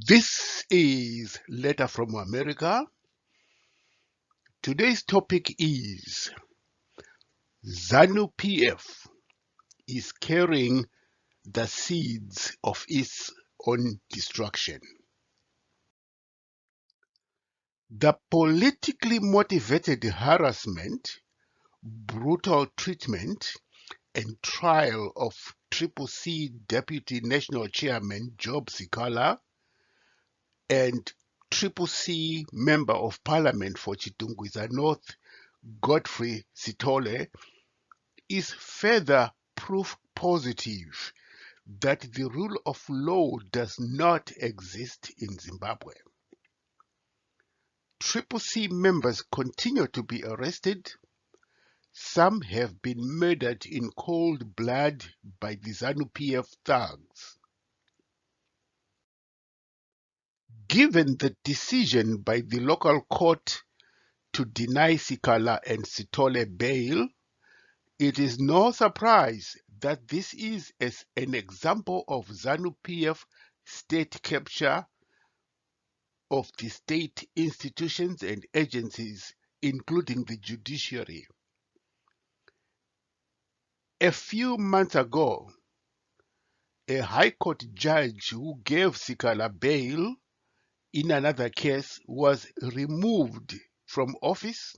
This is Letter from America. Today's topic is ZANU PF is carrying the seeds of its own destruction. The politically motivated harassment, brutal treatment, and trial of CCC Deputy National Chairman Job Sikala and CCC Member of Parliament for Chitungwiza North Godfrey Sithole is further proof positive that the rule of law does not exist in Zimbabwe. CCC members continue to be arrested. Some have been murdered in cold blood by the ZANU PF thugs. Given the decision by the local court to deny Sikala and Sithole bail, it is no surprise that this is an example of ZANU PF state capture of the state institutions and agencies, including the judiciary. A few months ago, a High Court judge who gave Sikala bail in another case was removed from office,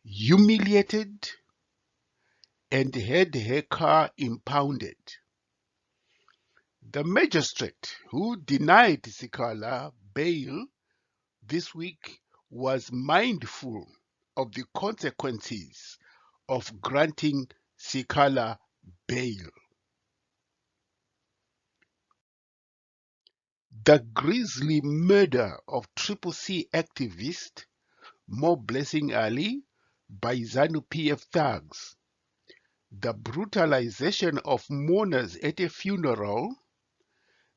humiliated, and had her car impounded. The magistrate who denied Sikala bail this week was mindful of the consequences of granting Sikala bail. The grisly murder of CCC activist Mo Blessing Ali by ZANU PF thugs, the brutalization of mourners at a funeral,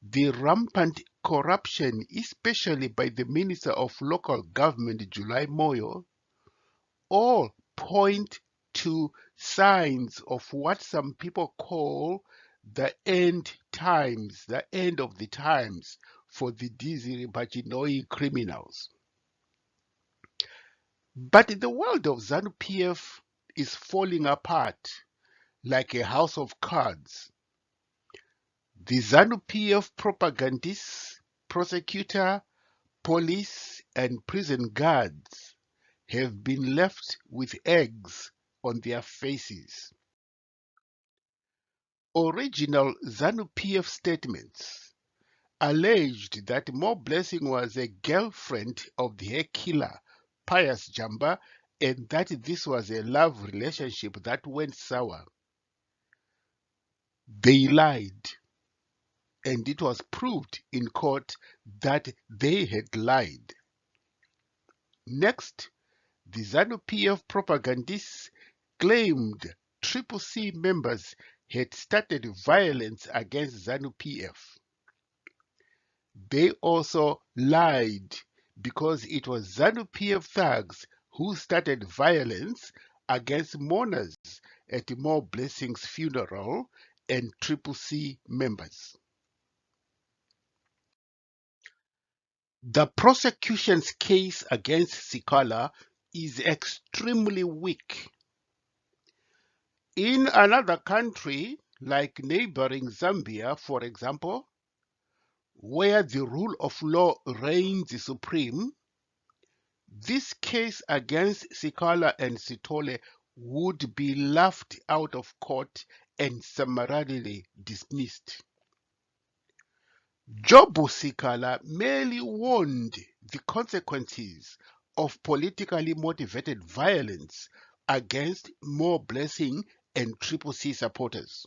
the rampant corruption, especially by the Minister of Local Government, July Moyo, all point to signs of what some people call the end times, the end of the times for the Dizzy Bachinoi criminals. But the world of ZANU PF is falling apart like a house of cards. The ZANU PF propagandists, prosecutor, police, and prison guards have been left with eggs on their faces. Original ZANU PF statements alleged that Mo Blessing was a girlfriend of the hair killer Pius Jamba and that this was a love relationship that went sour. They lied, and it was proved in court that they had lied. Next, the ZANU PF propagandists claimed CCC members had started violence against ZANU PF. They also lied because it was ZANU PF thugs who started violence against mourners at Mo Blessing's funeral and CCC members. The prosecution's case against Sikala is extremely weak. In another country, like neighboring Zambia, for example, where the rule of law reigns supreme, this case against Sikala and Sithole would be laughed out of court and summarily dismissed. Jobu Sikala merely warned the consequences of politically motivated violence against Mo Blessing and CCC supporters.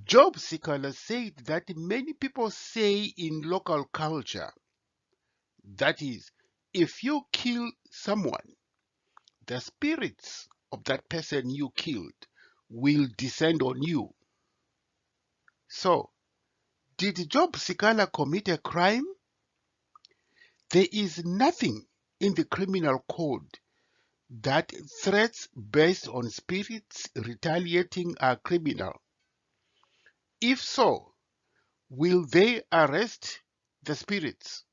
Job Sikala said that many people say in local culture, that is, if you kill someone, the spirits of that person you killed will descend on you. So, did Job Sikala commit a crime? There is nothing in the criminal code that threats based on spirits retaliating are criminal. If so, Will they arrest the spirits?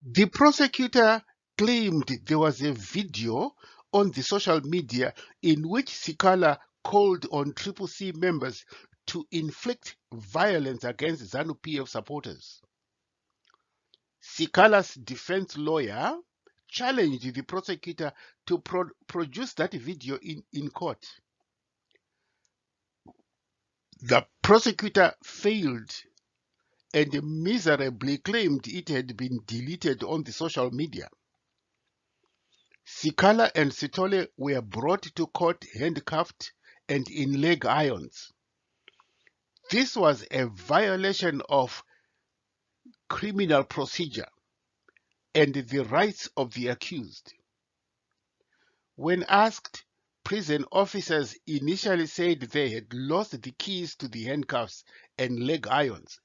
The prosecutor claimed there was a video on the social media in which Sikala called on Triple C members to inflict violence against ZANU PF supporters. Sikala's defense lawyer challenged the prosecutor to produce that video in court. The prosecutor failed and miserably claimed it had been deleted on the social media. Sikala and Sithole were brought to court handcuffed and in leg irons. This was a violation of criminal procedure and the rights of the accused. When asked, prison officers initially said they had lost the keys to the handcuffs and leg irons.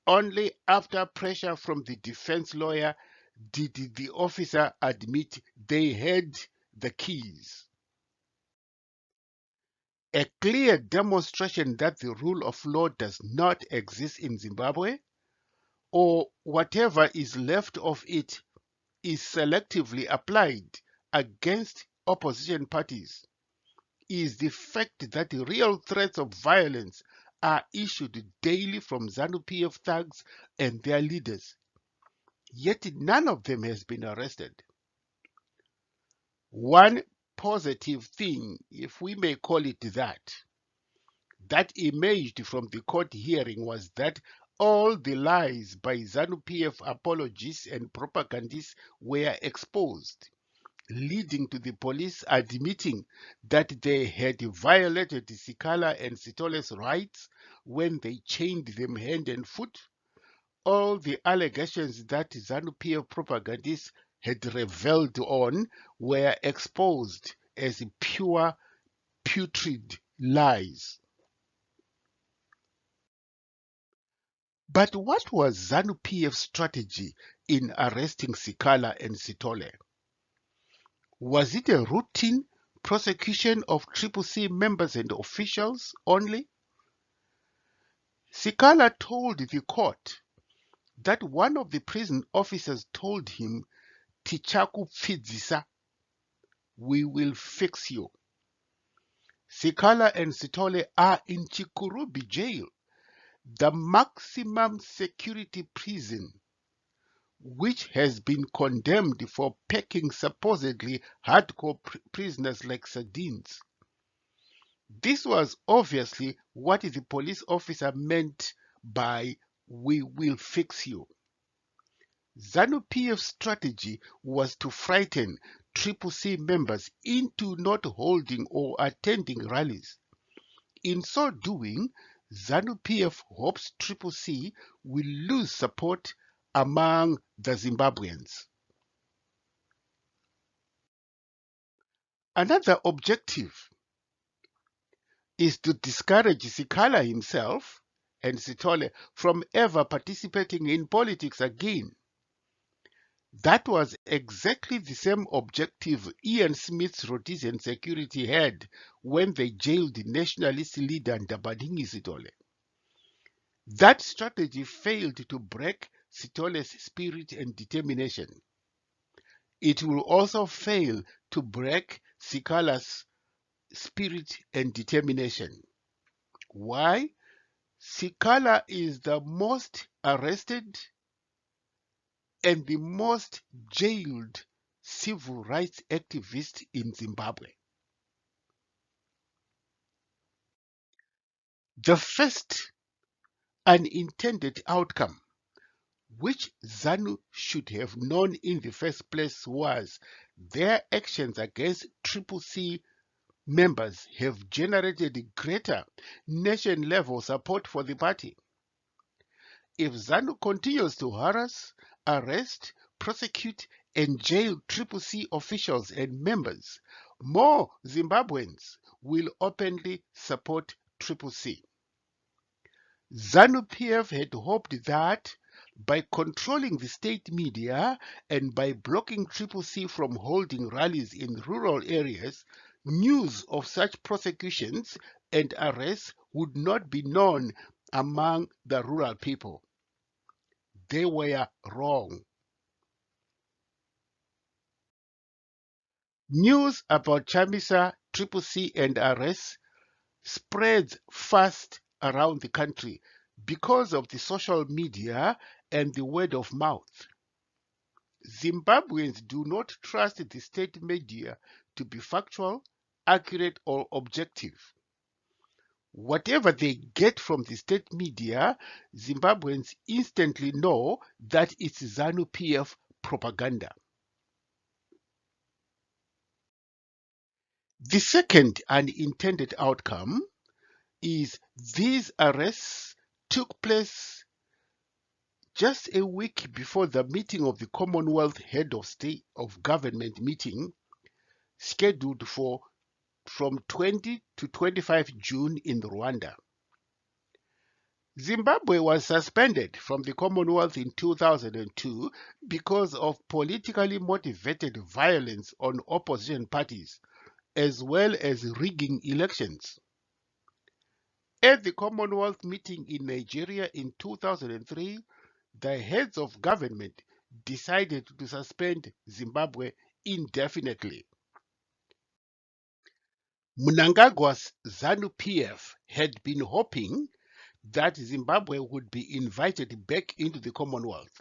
Only after pressure from the defense lawyer did the officer admit they had the keys. A clear demonstration that the rule of law does not exist in Zimbabwe, or whatever is left of it is selectively applied against opposition parties, is the fact that real threats of violence are issued daily from ZANU PF thugs and their leaders, yet none of them has been arrested. One positive thing, if we may call it that emerged from the court hearing was that all the lies by ZANU PF apologists and propagandists were exposed, leading to the police admitting that they had violated Sikala and Sithole's rights when they chained them hand and foot. All the allegations that ZANU PF propagandists had reveled on were exposed as pure, putrid lies. But what was ZANU PF's strategy in arresting Sikala and Sithole? Was it a routine prosecution of Triple C members and officials only? Sikala told the court that one of the prison officers told him, "Tichaku Pfidzisa, we will fix you." Sikala and Sithole are in Chikurubi jail, the maximum security prison, which has been condemned for packing supposedly hardcore prisoners like sardines. This was obviously what the police officer meant by "we will fix you." ZANU PF's strategy was to frighten Triple C members into not holding or attending rallies. In so doing, ZANU PF hopes Triple C will lose support among the Zimbabweans. Another objective is to discourage Sikala himself and Sithole from ever participating in politics again. That was exactly the same objective Ian Smith's Rhodesian Security had when they jailed the nationalist leader Ndabadingi Sithole. That strategy failed to break Sithole's spirit and determination. It will also fail to break Sikala's spirit and determination. Why? Sikala is the most arrested and the most jailed civil rights activist in Zimbabwe. The first unintended outcome, which ZANU should have known in the first place, was their actions against Triple C members have generated greater nation-level support for the party. If ZANU continues to harass, arrest, prosecute, and jail Triple C officials and members, more Zimbabweans will openly support Triple C. ZANU PF had hoped that by controlling the state media and by blocking Triple C from holding rallies in rural areas, news of such prosecutions and arrests would not be known among the rural people. They were wrong. News about Chamisa, Triple C, and arrests spreads fast around the country because of the social media and the word of mouth. Zimbabweans do not trust the state media to be factual, accurate, or objective. Whatever they get from the state media, Zimbabweans instantly know that it's ZANU PF propaganda. The second unintended outcome is these arrests took place just a week before the meeting of the Commonwealth Head of State of Government meeting scheduled for from 20 to 25 June in Rwanda. Zimbabwe was suspended from the Commonwealth in 2002 because of politically motivated violence on opposition parties, as well as rigging elections. At the Commonwealth meeting in Nigeria in 2003, the heads of government decided to suspend Zimbabwe indefinitely. Mnangagwa's ZANU PF had been hoping that Zimbabwe would be invited back into the Commonwealth.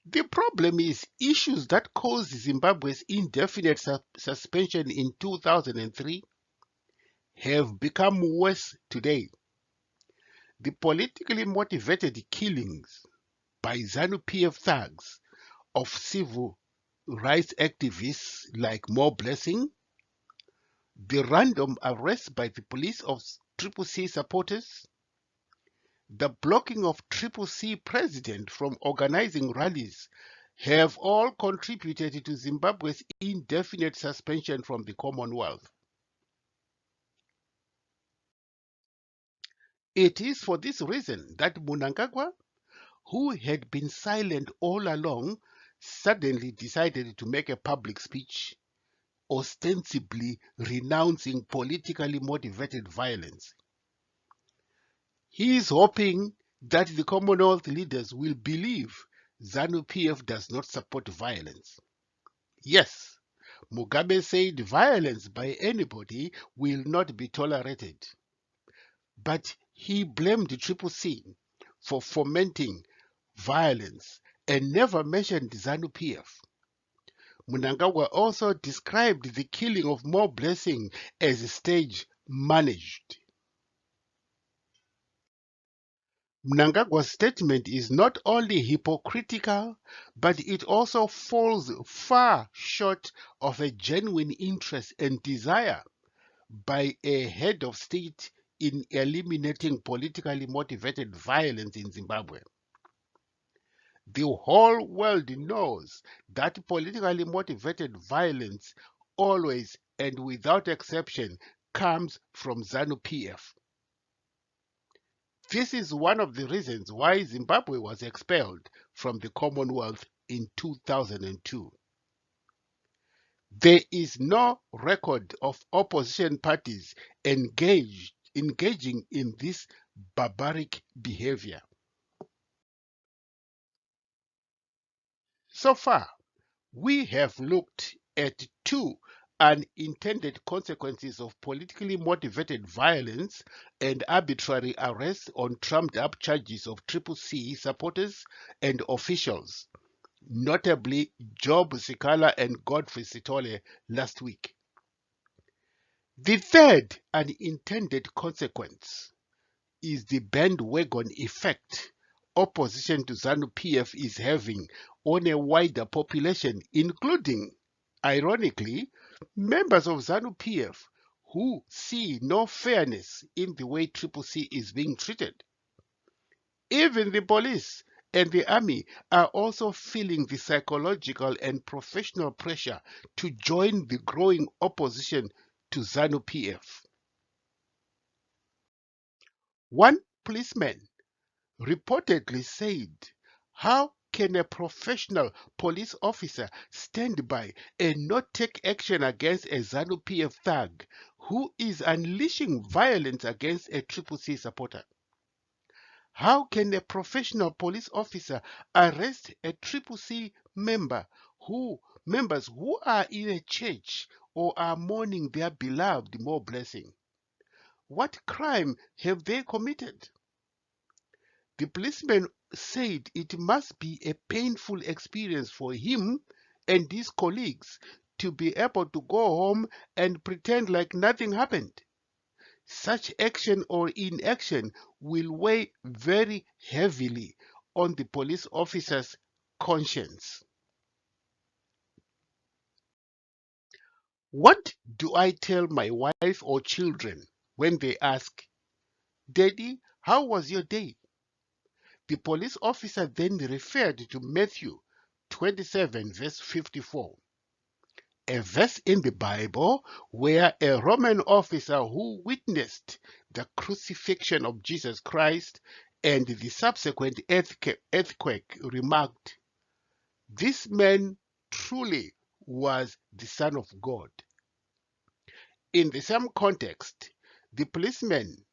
The problem is issues that caused Zimbabwe's indefinite suspension in 2003 have become worse today. The politically motivated killings by ZANU PF thugs of civil rights activists like More Blessing, the random arrest by the police of Triple C supporters, the blocking of Triple C president from organizing rallies have all contributed to Zimbabwe's indefinite suspension from the Commonwealth. It is for this reason that Mnangagwa, who had been silent all along, suddenly decided to make a public speech, ostensibly renouncing politically motivated violence. He is hoping that the Commonwealth leaders will believe ZANU PF does not support violence. Yes, Mugabe said violence by anybody will not be tolerated. But he blamed Triple C for fomenting violence and never mentioned ZANU PF. Mnangagwa also described the killing of More Blessing as stage managed. Mnangagwa's statement is not only hypocritical, but it also falls far short of a genuine interest and desire by a head of state in eliminating politically motivated violence in Zimbabwe. The whole world knows that politically motivated violence always and without exception comes from ZANU PF. This is one of the reasons why Zimbabwe was expelled from the Commonwealth in 2002. There is no record of opposition parties engaging in this barbaric behavior. So far, we have looked at two unintended consequences of politically motivated violence and arbitrary arrests on trumped-up charges of Triple C supporters and officials, notably Job Sikala and Godfrey Sitole last week. The third unintended consequence is the bandwagon effect opposition to ZANU PF is having on a wider population, including, ironically, members of ZANU PF who see no fairness in the way Triple C is being treated. Even the police and the army are also feeling the psychological and professional pressure to join the growing opposition to ZANU PF. One policeman reportedly said, "How can a professional police officer stand by and not take action against a ZANU PF thug who is unleashing violence against a Triple C supporter. How can a professional police officer arrest a Triple C members who are in a church or are mourning their beloved More Blessing? What crime have they committed? The policeman said it must be a painful experience for him and his colleagues to be able to go home and pretend like nothing happened. Such action or inaction will weigh very heavily on the police officer's conscience. What do I tell my wife or children when they ask, "Daddy, how was your day?" The police officer then referred to Matthew 27 verse 54, a verse in the Bible where a Roman officer who witnessed the crucifixion of Jesus Christ and the subsequent earthquake remarked, "This man truly was the Son of God." In the same context, the policemen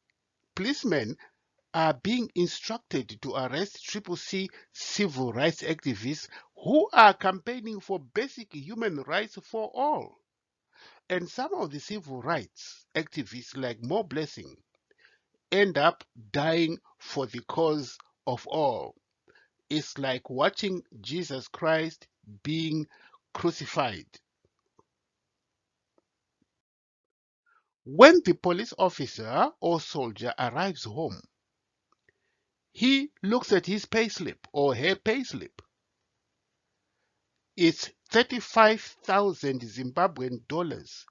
are being instructed to arrest Triple C civil rights activists who are campaigning for basic human rights for all. And some of the civil rights activists, like More Blessing, end up dying for the cause of all. It's like watching Jesus Christ being crucified. When the police officer or soldier arrives home, he looks at his payslip or her payslip. It's 35,000 Zimbabwean dollars,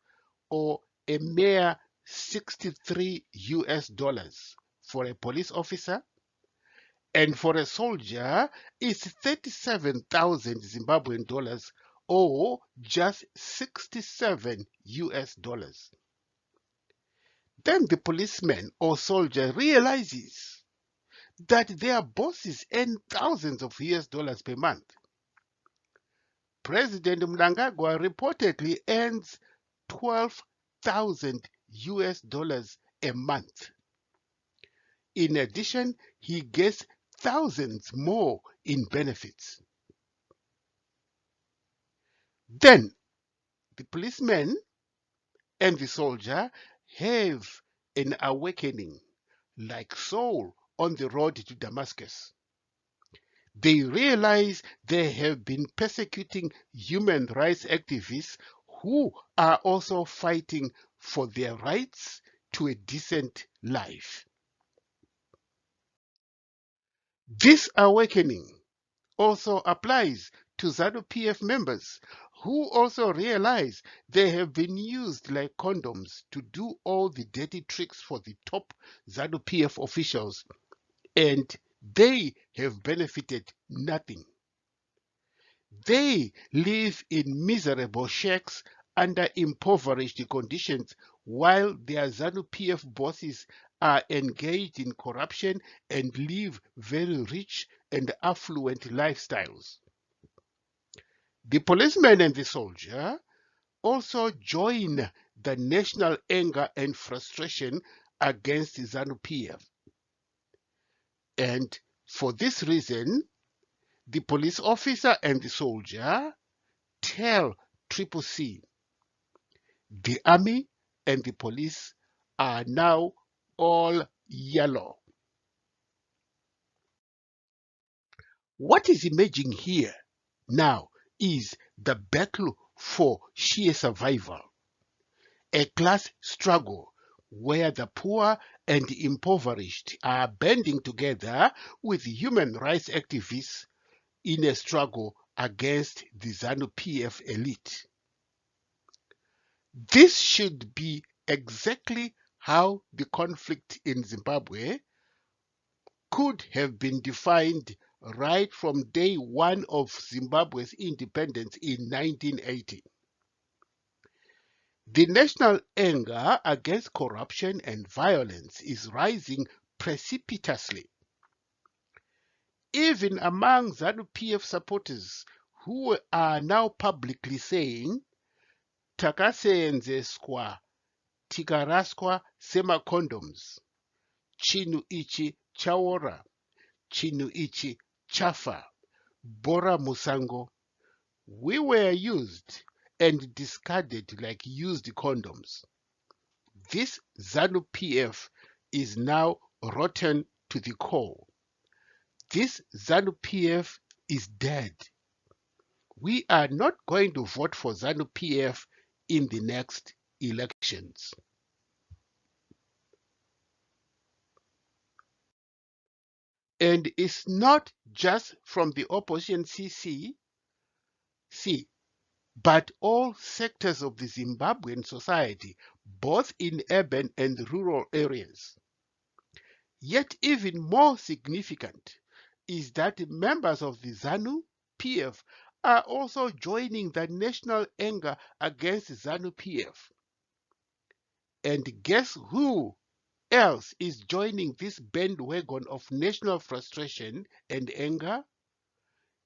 or a mere 63 US dollars for a police officer, and for a soldier it's 37,000 Zimbabwean dollars, or just 67 US dollars. Then the policeman or soldier realizes that their bosses earn thousands of US dollars per month. President Mnangagwa reportedly earns 12,000 US dollars a month. In addition, he gets thousands more in benefits. Then the policeman and the soldier have an awakening, like Saul on the road to Damascus. They realize they have been persecuting human rights activists who are also fighting for their rights to a decent life. This awakening also applies to ZANU PF members who also realize they have been used like condoms to do all the dirty tricks for the top ZANU PF officials, and they have benefited nothing. They live in miserable shacks under impoverished conditions while their ZANU PF bosses are engaged in corruption and live very rich and affluent lifestyles. The policeman and the soldier also join the national anger and frustration against ZANU PF. And for this reason, the police officer and the soldier tell Triple C, the army and the police are now all yellow. What is emerging here now is the battle for sheer survival, a class struggle where the poor and impoverished are banding together with human rights activists in a struggle against the ZANU PF elite. This should be exactly how the conflict in Zimbabwe could have been defined right from day one of Zimbabwe's independence in 1980. The national anger against corruption and violence is rising precipitously, even among ZANU PF supporters who are now publicly saying, "Takasenzeswa tikaraswa semacondoms. Chinhu ichi chaora, chinhu ichi chafa, bora musango. We were used and discarded like used condoms. This ZANU PF is now rotten to the core. This ZANU PF is dead. We are not going to vote for ZANU PF in the next elections. And it's not just from the opposition CC, but all sectors of the Zimbabwean society, both in urban and rural areas. Yet even more significant is that members of the ZANU PF are also joining the national anger against ZANU PF. And guess who else is joining this bandwagon of national frustration and anger?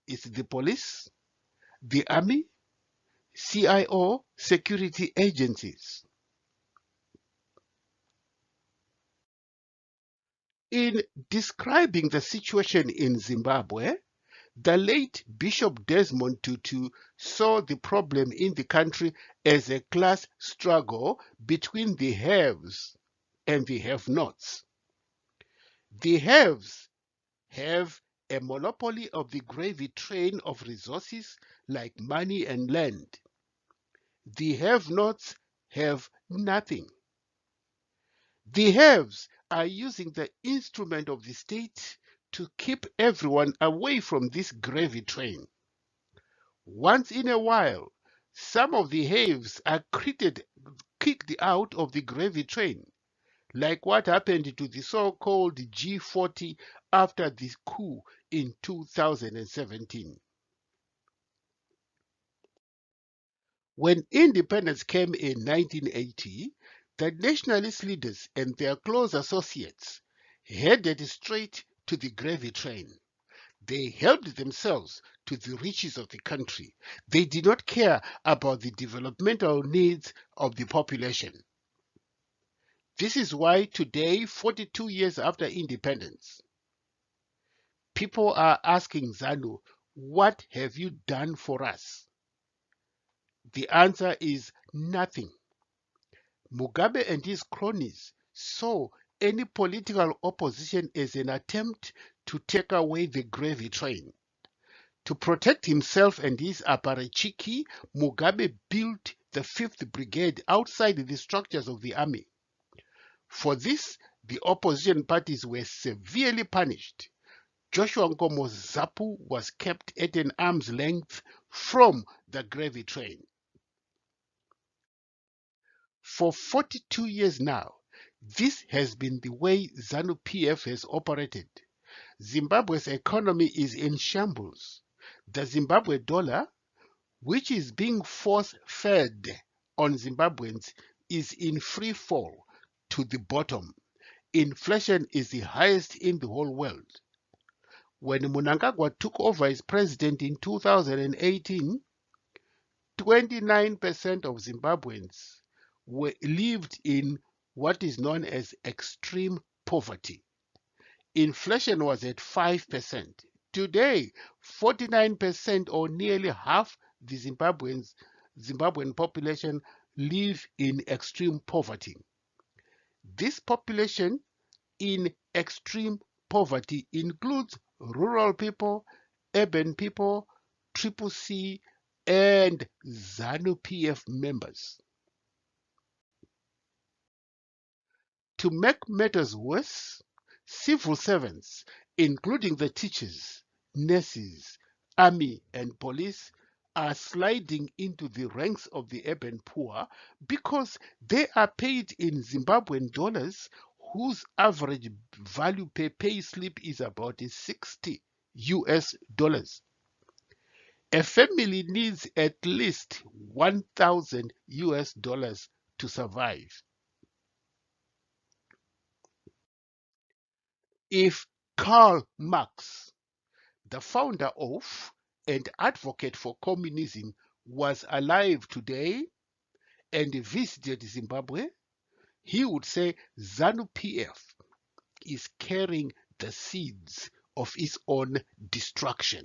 It's the police, the army, CIO, security agencies. In describing the situation in Zimbabwe, the late Bishop Desmond Tutu saw the problem in the country as a class struggle between the haves and the have-nots. The haves have a monopoly of the gravy train of resources like money and land. The have-nots have nothing. The haves are using the instrument of the state to keep everyone away from this gravy train. Once in a while, some of the haves are kicked out of the gravy train, like what happened to the so-called G40 after the coup in 2017. When independence came in 1980, the nationalist leaders and their close associates headed straight to the gravy train. They helped themselves to the riches of the country. They did not care about the developmental needs of the population. This is why today, 42 years after independence, people are asking ZANU, what have you done for us? The answer is nothing. Mugabe and his cronies saw any political opposition as an attempt to take away the gravy train. To protect himself and his apparatchiki, Mugabe built the 5th Brigade outside the structures of the army. For this, the opposition parties were severely punished. Joshua Nkomo's ZAPU was kept at an arm's length from the gravy train. For 42 years now, this has been the way ZANU PF has operated. Zimbabwe's economy is in shambles. The Zimbabwe dollar, which is being force-fed on Zimbabweans, is in free fall to the bottom. Inflation is the highest in the whole world. When Mnangagwa took over as president in 2018, 29% of Zimbabweans lived in what is known as extreme poverty. Inflation was at 5%. Today, 49% or nearly half the Zimbabwean population live in extreme poverty. This population in extreme poverty includes rural people, urban people, CCC, and ZANU PF members. To make matters worse, civil servants, including the teachers, nurses, army, and police, are sliding into the ranks of the urban poor because they are paid in Zimbabwean dollars, whose average value per pay slip is about 60 US dollars. A family needs at least 1,000 US dollars to survive. If Karl Marx, the founder of and advocate for communism, was alive today and visited Zimbabwe, he would say ZANU PF is carrying the seeds of its own destruction.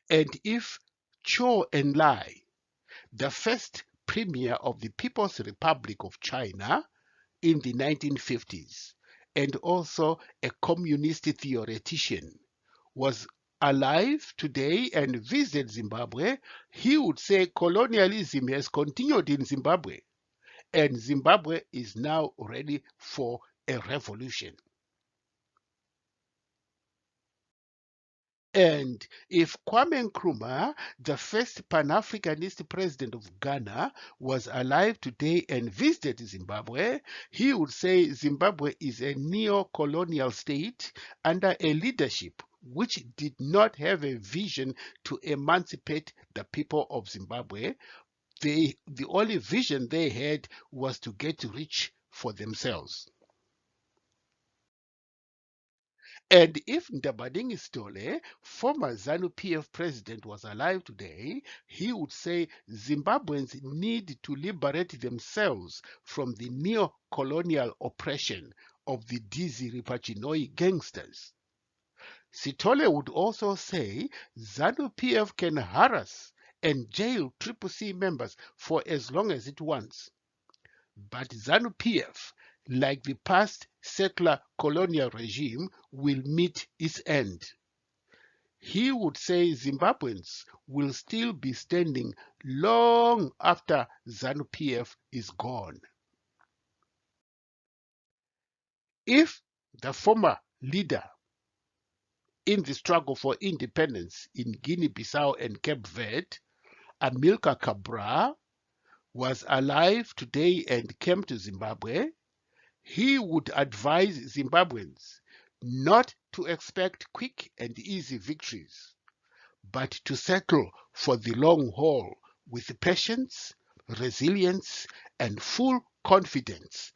And if Zhou Enlai, the first premier of the People's Republic of China in the 1950s, and also a communist theoretician, was alive today and visited Zimbabwe, he would say colonialism has continued in Zimbabwe, and Zimbabwe is now ready for a revolution. And if Kwame Nkrumah, the first Pan-Africanist president of Ghana, was alive today and visited Zimbabwe, he would say Zimbabwe is a neo-colonial state under a leadership which did not have a vision to emancipate the people of Zimbabwe. The only vision they had was to get rich for themselves. And if Ndabadingi Stole, former ZANU PF president, was alive today, he would say Zimbabweans need to liberate themselves from the neo-colonial oppression of the Dizzy Ripachinoi gangsters. Sitole would also say ZANU PF can harass and jail CCC members for as long as it wants. But ZANU PF, like the past settler colonial regime, will meet its end. He would say Zimbabweans will still be standing long after ZANU PF is gone. If the former leader in the struggle for independence in Guinea-Bissau and Cape Verde, Amilcar Cabral, was alive today and came to Zimbabwe, he would advise Zimbabweans not to expect quick and easy victories, but to settle for the long haul with patience, resilience, and full confidence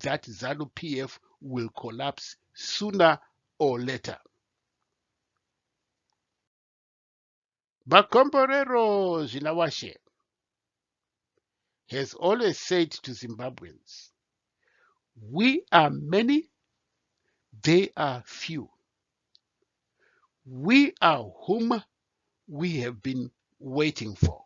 that ZANU PF will collapse sooner or later. Makomborero Jinawashe has always said to Zimbabweans, we are many, they are few. We are whom we have been waiting for.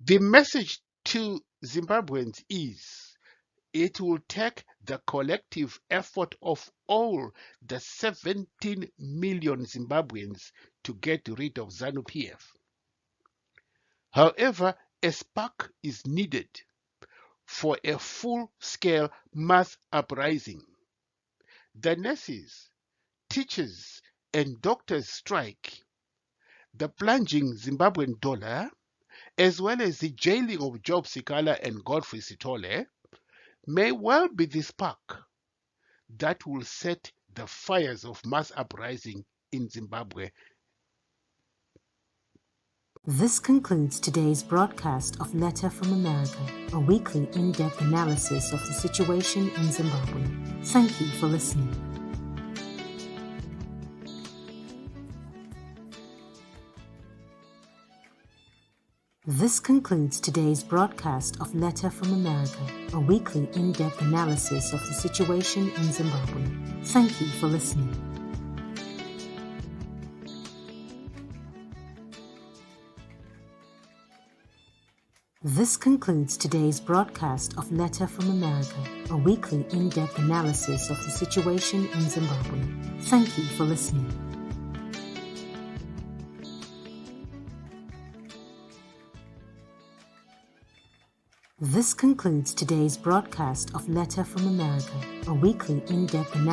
The message to Zimbabweans is it will take the collective effort of all the 17 million Zimbabweans to get rid of ZANU PF. However, a spark is needed for a full-scale mass uprising. The nurses, teachers, and doctors strike, the plunging Zimbabwean dollar, as well as the jailing of Job Sikala and Godfrey Sitole, may well be the spark that will set the fires of mass uprising in Zimbabwe. This concludes today's broadcast of Letter from America, a weekly in-depth analysis of the situation in Zimbabwe. Thank you for listening. This concludes today's broadcast of Letter from America, a weekly in-depth analysis of the situation in Zimbabwe. Thank you for listening. This concludes today's broadcast of Letter from America, a weekly in-depth analysis of the situation in Zimbabwe. Thank you for listening. This concludes today's broadcast of Letter from America, a weekly in-depth analysis